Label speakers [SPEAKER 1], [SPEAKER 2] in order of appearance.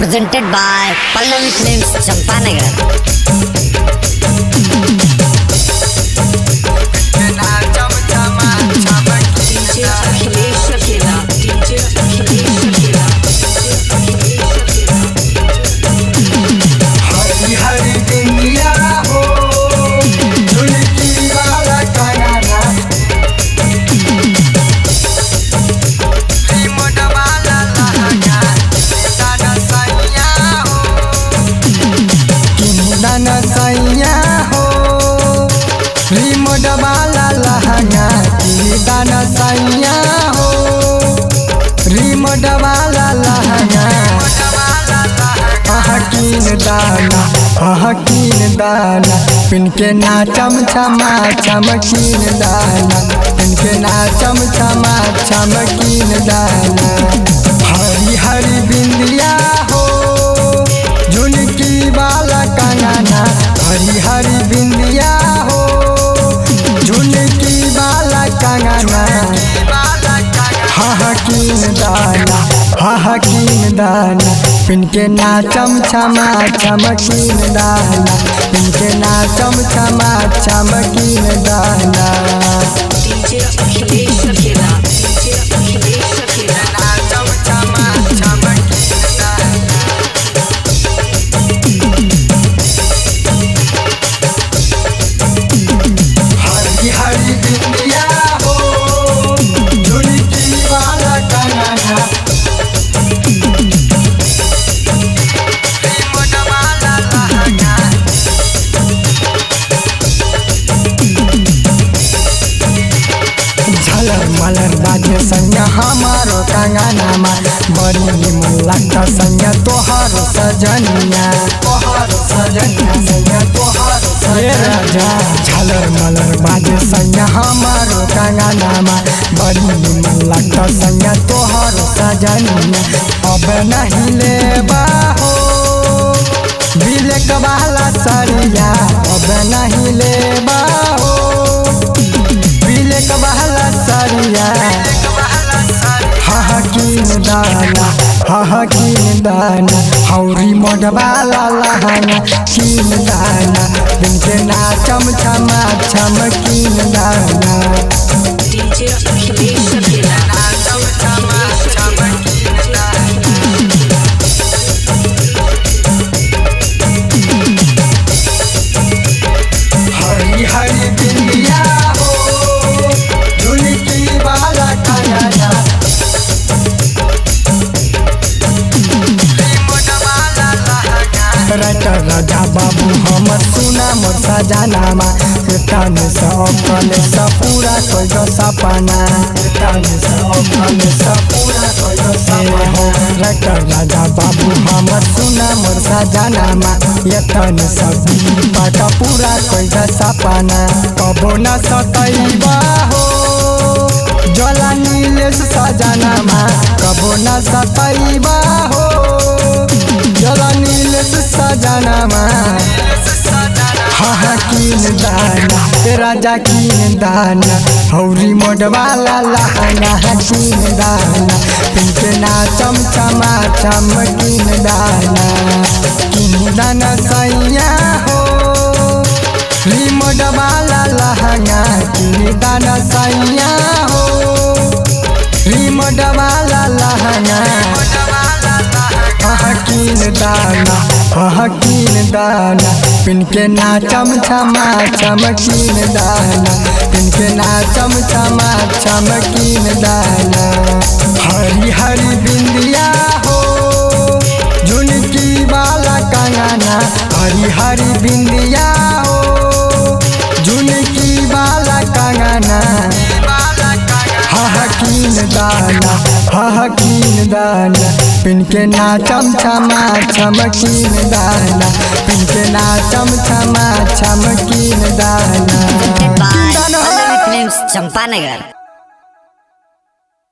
[SPEAKER 1] presented by Pallavi Films, Champanagar.
[SPEAKER 2] Remote वाला लहंगा की दाना सैया हो, रिमोट वाला लहंगा हकीन दाना पिन के नाचम छमा चमकीन दाना, पिन के नाचम छमा चमकीन दाना। हरी हरी बिंदिया हो झुनकी वाला कंगना, हरी हरी बिंदिया हो झुनकी वाला कंगना। हकीन दाना पिन के नाचम छमा चमकीन दाना, पिन के नाचम छमा चमकीन दाना। मलर बाजे संग हमारो कंगना मा, बड़ी निमन लगता संग तोहारो सजनिया, तोहारो सजनिया संग तोहारो सजनिया। झलर मलर बाजे संग हमारो कंगना मा, बड़ी निमन लगता संग तोहारो सजनिया। अब नहीं लेबा हो बिलक वाला सरिया, अब नहीं लेबा हो बिलक वाला सरिया। हकीन दाना हौरी मोड वाला लहंगा कीन दाना, दिन के नाचम छमा चमकीन दाना। हरी हरी बिंदिया हो झुनकी वाला कंगना, राजा बाबू हमर सुना मोर सजनामा, तन सपन पूरा कोई दो सपना, तन सपन पूरा कोई दो सपना। राजा बाबू हमर सुना मोर सजनामा, तन सब पाट पूरा कोई दो सपना। कबो न सतैबा हो जला नीलेश सजनामा, कबो न सतैबा हो जला नीलेश सजनामा। हकीन दाना राजा कीन दाना हौरी मोड वाला लहंगा हकीन दाना, पिन के नाचम छमा चमकीन दाना। कीन दाना सैया हो रिमोट वाला लहंगा, कीन दाना सैया हो रिमोट वाला लहंगा। हकीन दाना पिन के नाचम छमा चमकीन दाना, पिन के नाचम छमा चमकीन दाना। हरी हरी बिंदिया हो झुनकी वाला कंगना, हरी हरी बिंदिया हो झुनकी वाला कंगना। हकीन दाना पिन के नाचम छमा चमकीन दाना, पिन के नाचम छमा चमकीन दाना।
[SPEAKER 1] Presented by Pallavi Films, Champanagar.